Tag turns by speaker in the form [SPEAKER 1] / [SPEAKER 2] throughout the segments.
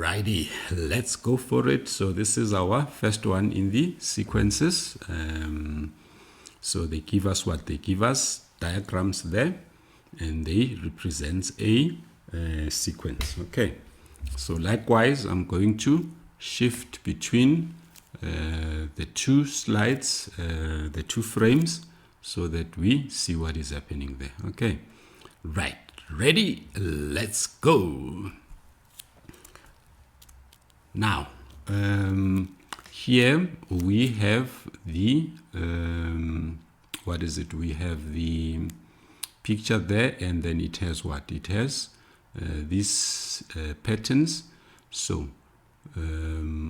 [SPEAKER 1] Alrighty, let's go for it. So this is our first one in the sequences. So they give us what they give us, diagrams there, and they represent a sequence. Okay, so likewise, I'm going to shift between the two slides, the two frames, so that we see what is happening there. Okay, right, ready, let's go. Now, here we have the, what is it? We have the picture there, and then it has what? It has these patterns. So,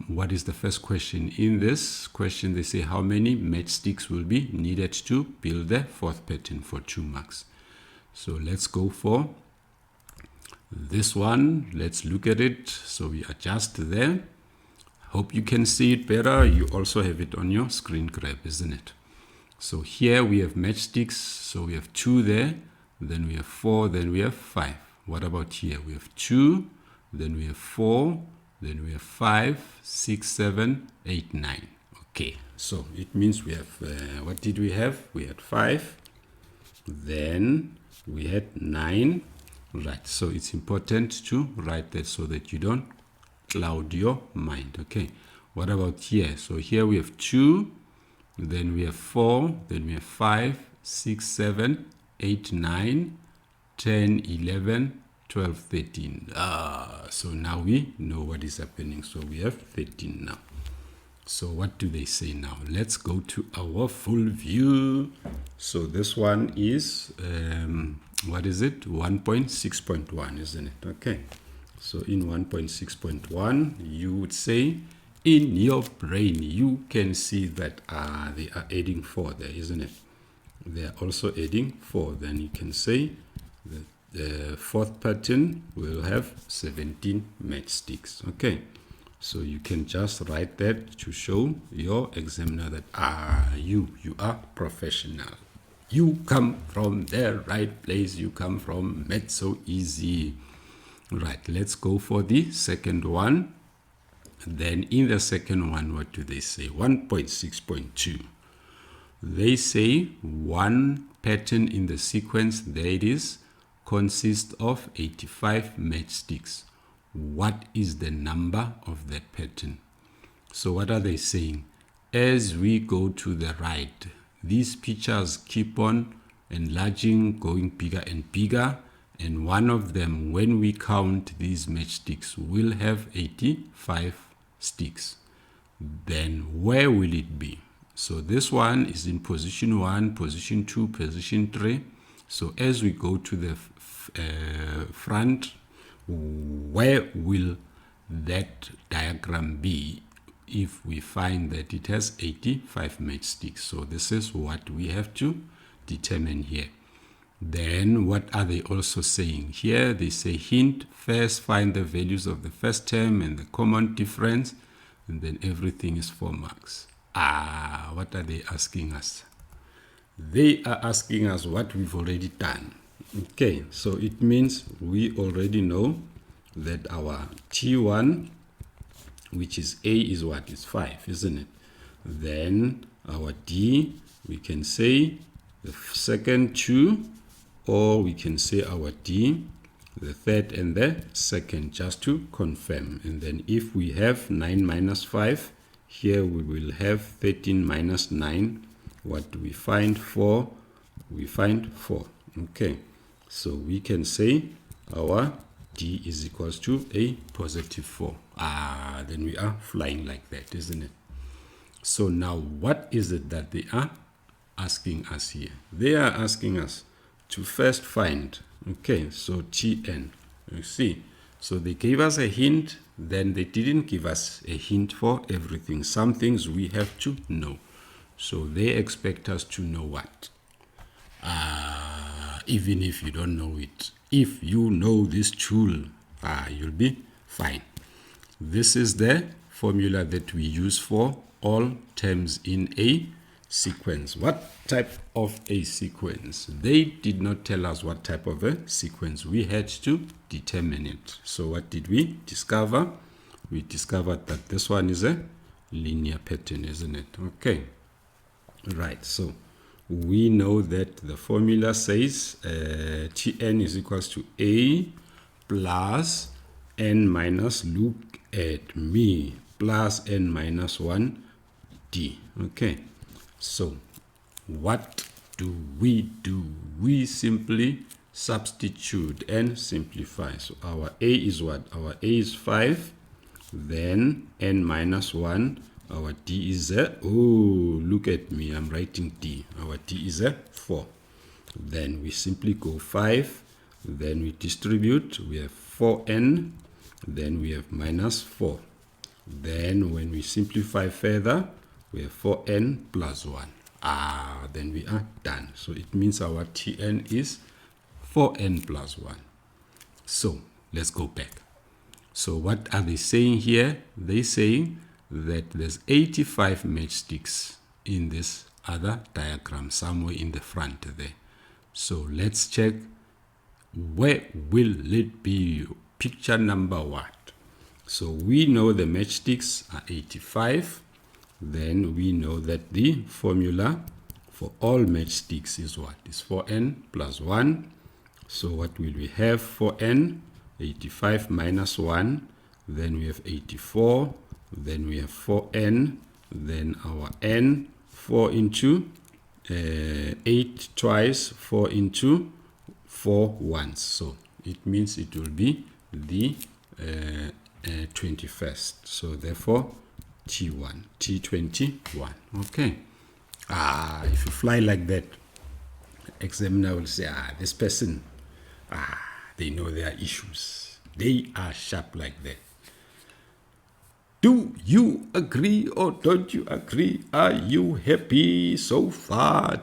[SPEAKER 1] what is the first question? In this question, they say how many matchsticks will be needed to build the fourth pattern for 2 marks. So let's go for this one. Let's look at it. So we adjust there. Hope you can see it better. You also have it on your screen grab, isn't it? So here we have matchsticks. So we have 2 there, then we have 4, then we have 5. What about here? We have 2, then we have 4, then we have 5, 6, 7, 8, 9. Okay, so it means we have, what did we have? We had 5, then we had 9. Right, so it's important to write that so that you don't cloud your mind. Okay, what about here? So here we have 2, then we have 4, then we have 5, 6, 7, 8, 9, 10, 11, 12, 13. So now we know what is happening. So we have 13 now. So what do they say now? Let's go to our full view. So this one is, what is it? 1.6.1, isn't it? Okay. So in 1.6.1, you would say, in your brain, you can see that they are adding 4 there, isn't it? They are also adding 4. Then you can say that the fourth pattern will have 17 matchsticks. Okay. So you can just write that to show your examiner that you are professional. You come from the right place. You come from Math So Easy. Right, let's go for the second one. Then in the second one, what do they say? 1.6.2. They say one pattern in the sequence, there it is, consists of 85 matchsticks. What is the number of that pattern? So what are they saying? As we go to the right, these pictures keep on enlarging, going bigger and bigger. And one of them, when we count these matchsticks, will have 85 sticks. Then where will it be? So this one is in position 1, position 2, position 3. So as we go to the front, where will that diagram be if we find that it has 85 matchsticks? So this is what we have to determine here. Then what are they also saying? Here they say hint, first find the values of the first term and the common difference, and then everything is 4 marks. What are they asking us? They are asking us what we've already done. Okay, so it means we already know that our T1, which is A, is what? Is 5, isn't it? Then our D, we can say the second 2, or we can say our D, the third and the second, just to confirm. And then if we have 9 minus 5, here we will have 13 minus 9. What do we find? 4. We find 4. Okay. So we can say our D is equals to a positive 4. Then we are flying like that, isn't it? So now what is it that they are asking us here? They are asking us to first find, okay, so Tn, you see. So they gave us a hint, then they didn't give us a hint for everything. Some things we have to know. So they expect us to know what? Even if you don't know it. If you know this tool, you'll be fine. This is the formula that we use for all terms in a sequence. What type of a sequence? They did not tell us what type of a sequence. We had to determine it. So what did we discover? we discovered that this one is a linear pattern, isn't it? Okay. Right, so we know that the formula says Tn is equals to A plus n minus, look at me, plus n minus 1 d. Okay, so what do? We simply substitute and simplify. So our A is what? Our A is 5, then n minus 1. Our d is a, oh, look at me, I'm writing d. Our d is a 4. Then we simply go 5, then we distribute, we have 4n, then we have minus 4. Then when we simplify further, we have 4n plus 1. Then we are done. So it means our Tn is 4n plus 1. So let's go back. So what are they saying here? They say that there's 85 matchsticks in this other diagram, somewhere in the front there. So let's check, where will it be? Picture number what? So we know the matchsticks are 85. Then we know that the formula for all matchsticks is what? Is 4n plus 1. So what will we have? 4n, 85 minus 1. Then we have 84. Then we have 4n. Then our n, 4 into 8 twice, 4 into 4 once. So it means it will be the 21st. So therefore, T1, T21. Okay. If you fly like that, examiner will say, this person, they know their issues. They are sharp like that. Do you agree or don't you agree? Are you happy so far?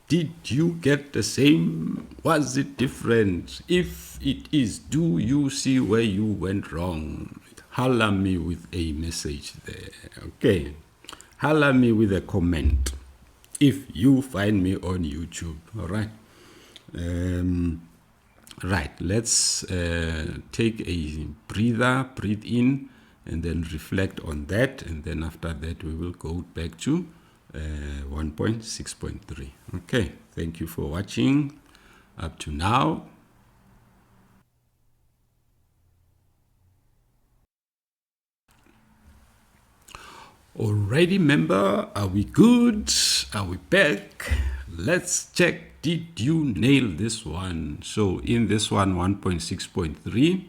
[SPEAKER 1] Did you get the same? Was it different? If it is, do you see where you went wrong? Holler me with a message there. Okay. Holler me with a comment if you find me on YouTube. All right. Right. Let's take a breather, breathe in, and then reflect on that. And then after that, we will go back to 1.6.3. Okay. Thank you for watching up to now. Alrighty, member, are we good? Are we back? Let's check. Did you nail this one? So in this one, 1.6.3,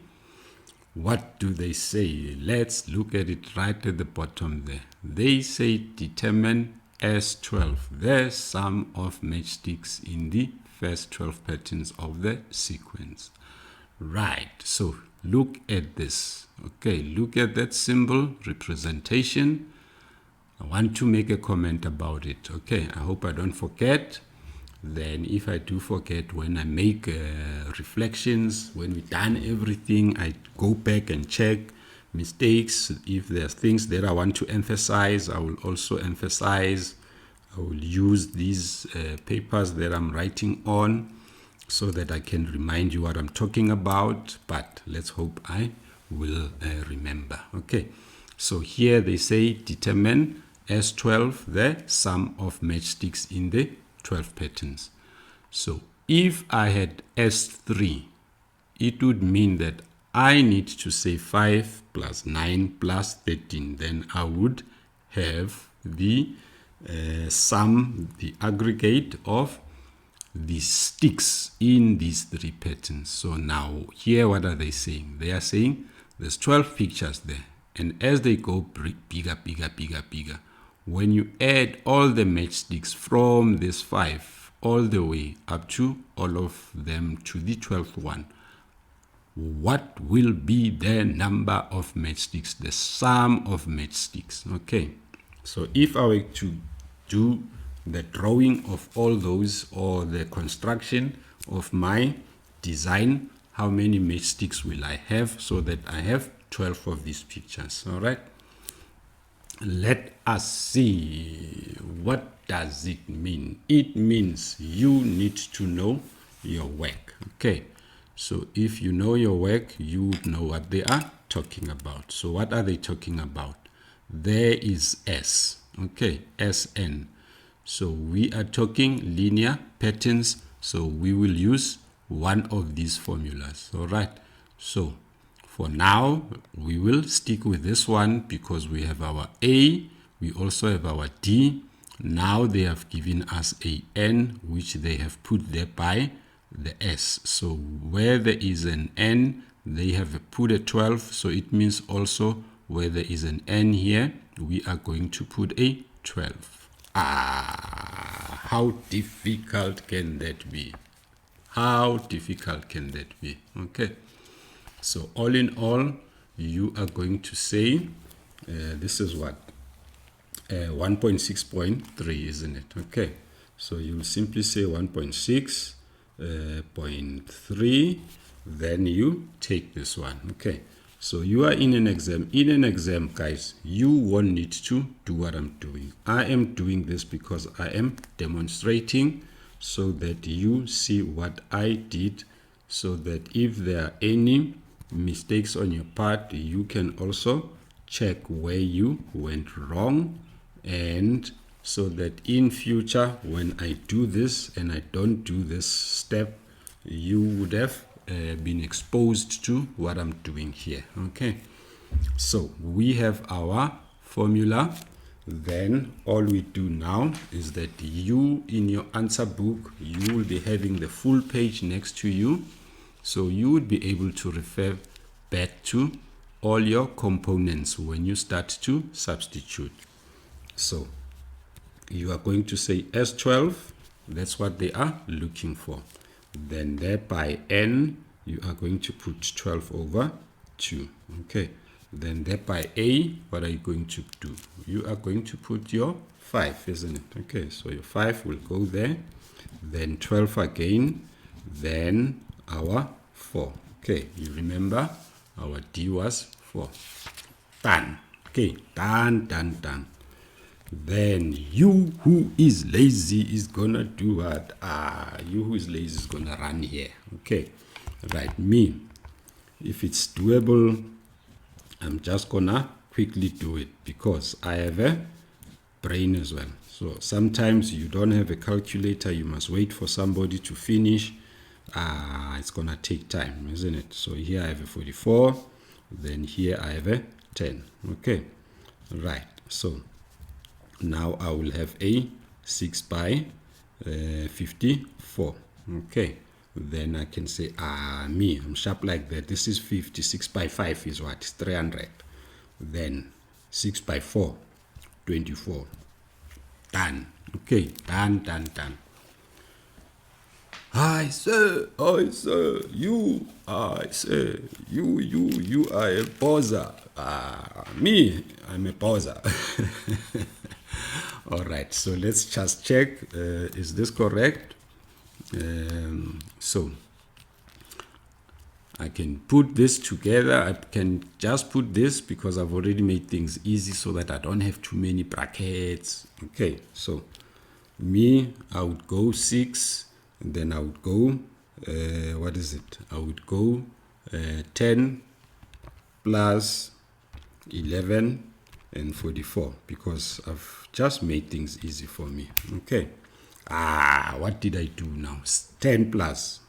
[SPEAKER 1] what do they say? Let's look at it right at the bottom there. They say determine S12, the sum of matchsticks in the first 12 patterns of the sequence. Right, so look at this. Okay, look at that symbol representation. I want to make a comment about it. Okay, I hope I don't forget. Then if I do forget, when I make reflections, when we've done everything, I go back and check mistakes. If there's things that I want to emphasize, I will also emphasize. I will use these papers that I'm writing on so that I can remind you what I'm talking about. But let's hope I will remember. Okay, so here they say determine S12, the sum of matchsticks in the 12 patterns. So if I had S3, it would mean that I need to say 5 plus 9 plus 13. Then I would have the sum, the aggregate of the sticks in these 3 patterns. So now here, what are they saying? They are saying there's 12 pictures there. And as they go bigger, bigger, bigger, bigger, when you add all the matchsticks from this 5 all the way up to all of them to the 12th one, what will be the number of matchsticks, the sum of matchsticks? Okay, so if I were to do the drawing of all those, or the construction of my design, how many matchsticks will I have so that I have 12 of these pictures? All right. Let us see. What does it mean? It means you need to know your work. Okay. So if you know your work, you would know what they are talking about. So what are they talking about? There is S, okay, Sn. So we are talking linear patterns, so we will use one of these formulas. All right, so for now we will stick with this one because we have our A, we also have our D. Now they have given us a N, which they have put there by the S. So where there is an N, they have put a 12. So it means also where there is an N here, we are going to put a 12. How difficult can that be? How difficult can that be? Okay. So all in all, you are going to say, this is what? 1.6.3, isn't it? Okay. So you'll simply say 1.6.3, then you take this one. Okay. So you are in an exam. In an exam, guys, you won't need to do what I'm doing. I am doing this because I am demonstrating so that you see what I did, so that if there are any mistakes on your part, you can also check where you went wrong, and so that in future when I do this and I don't do this step, you would have been exposed to what I'm doing here. Okay, so we have our formula. Then all we do now is that you, in your answer book, you will be having the full page next to you, so you would be able to refer back to all your components when you start to substitute. So you are going to say S12, that's what they are looking for. Then there by N, you are going to put 12 over 2. Okay. Then there by A, what are you going to do? You are going to put your 5, isn't it? Okay, so your 5 will go there. Then 12 again. Then our 4. Okay, you remember our D was 4. Done. Okay, done. Then you who is lazy is gonna do what? You who is lazy is gonna run here. Okay, right. Me, if it's doable, I'm just gonna quickly do it because I have a brain as well. So sometimes you don't have a calculator, you must wait for somebody to finish. It's gonna take time, isn't it? So here I have a 44, then here I have a 10. Okay, right. So now I will have a 6 by 54. Okay, then I can say, I'm sharp like that. This is 50. 6 by 5 is what? 300. Then 6 by 4, 24. Done. Okay, done. I say, you are a poser. Me, I'm a poser. All right, so let's just check, is this correct? So I can put this together. I can just put this because I've already made things easy so that I don't have too many brackets. Okay, so me, I would go 6, and then I would go, what is it? I would go 10 plus 11 and 44 because I've just made things easy for me. Okay. What did I do now? 10 plus.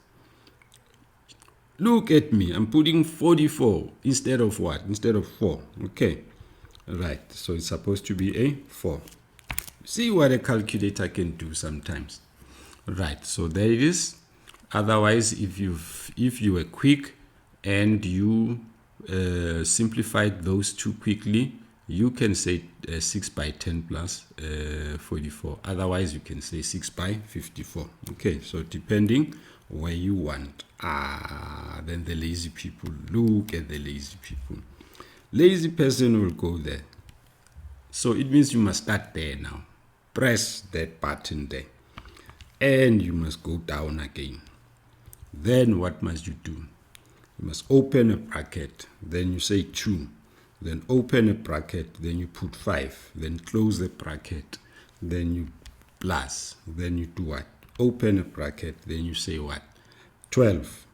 [SPEAKER 1] Look at me. I'm putting 44 instead of what? Instead of 4. Okay. Right. So it's supposed to be a 4. See what a calculator can do sometimes. Right. So there it is. Otherwise, if you were quick and you simplified those two quickly, you can say 6 by 10 plus 44. Otherwise, you can say 6 by 54. Okay, so depending where you want. Then the lazy people, look at the lazy people. Lazy person will go there. So it means you must start there now. Press that button there. And you must go down again. Then what must you do? You must open a bracket. Then you say 2. Then open a bracket, then you put 5, then close the bracket, then you plus, then you do what? Open a bracket, then you say what? 12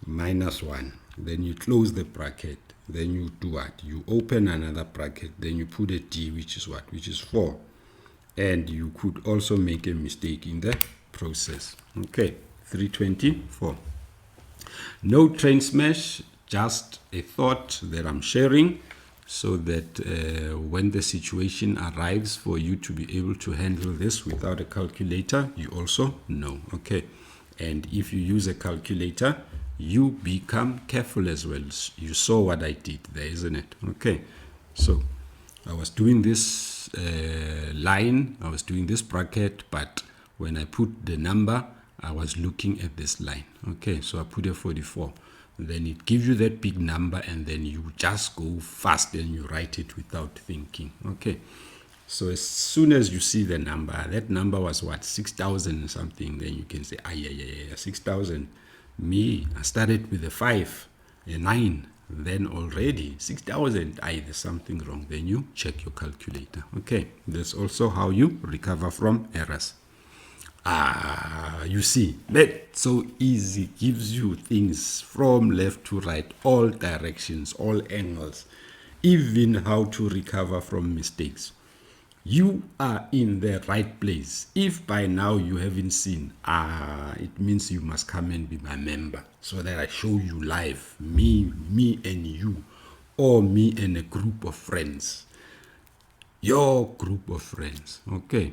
[SPEAKER 1] minus 1, then you close the bracket, then you do what? You open another bracket, then you put a D, which is what? Which is 4. And you could also make a mistake in the process. Okay, 324. No train smash, just a thought that I'm sharing so that when the situation arrives for you to be able to handle this without a calculator, you also know. Okay, and if you use a calculator, you become careful as well. You saw what I did there, isn't it? Okay, so I was doing this line, I was doing this bracket, but when I put the number, I was looking at this line. Okay, so I put a 44. Then it gives you that big number, and then you just go fast and you write it without thinking. Okay, so as soon as you see the number, that number was what, 6,000 something, then you can say, yeah, 6,000. Me, I started with a 5, a 9, then already 6,000. There's something wrong. Then you check your calculator. Okay, that's also how you recover from errors. You see, that's so easy. Gives you things from left to right, all directions, all angles, even how to recover from mistakes. You are in the right place. If by now you haven't seen, it means you must come and be my member so that I show you live, me and you, or me and a group of friends, your group of friends. Okay,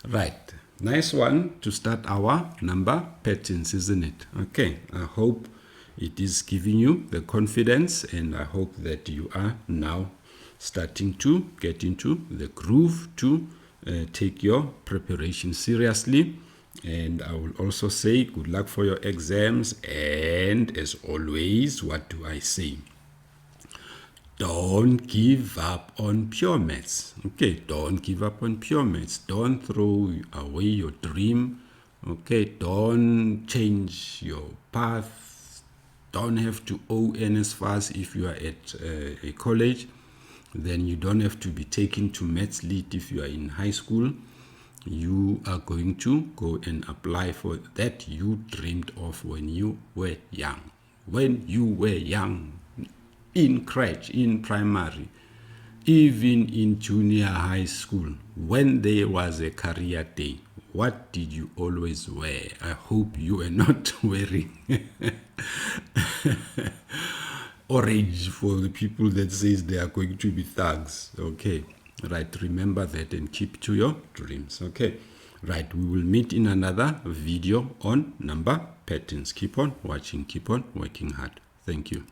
[SPEAKER 1] right. Nice one to start our number patterns, isn't it? Okay, I hope it is giving you the confidence, and I hope that you are now starting to get into the groove to take your preparation seriously. And I will also say good luck for your exams, and as always, what do I say? Don't give up on pure maths. Okay, don't give up on pure maths. Don't throw away your dream. Okay, don't change your path. Don't have to owe NSFAS if you are at a college. Then you don't have to be taken to maths lit if you are in high school. You are going to go and apply for that you dreamed of when you were young. When you were young. In crèche, in primary, even in junior high school, when there was a career day, what did you always wear? I hope you are not wearing orange for the people that says they are going to be thugs. Okay, right, remember that and keep to your dreams. Okay, right, we will meet in another video on number patterns. Keep on watching, keep on working hard. Thank you.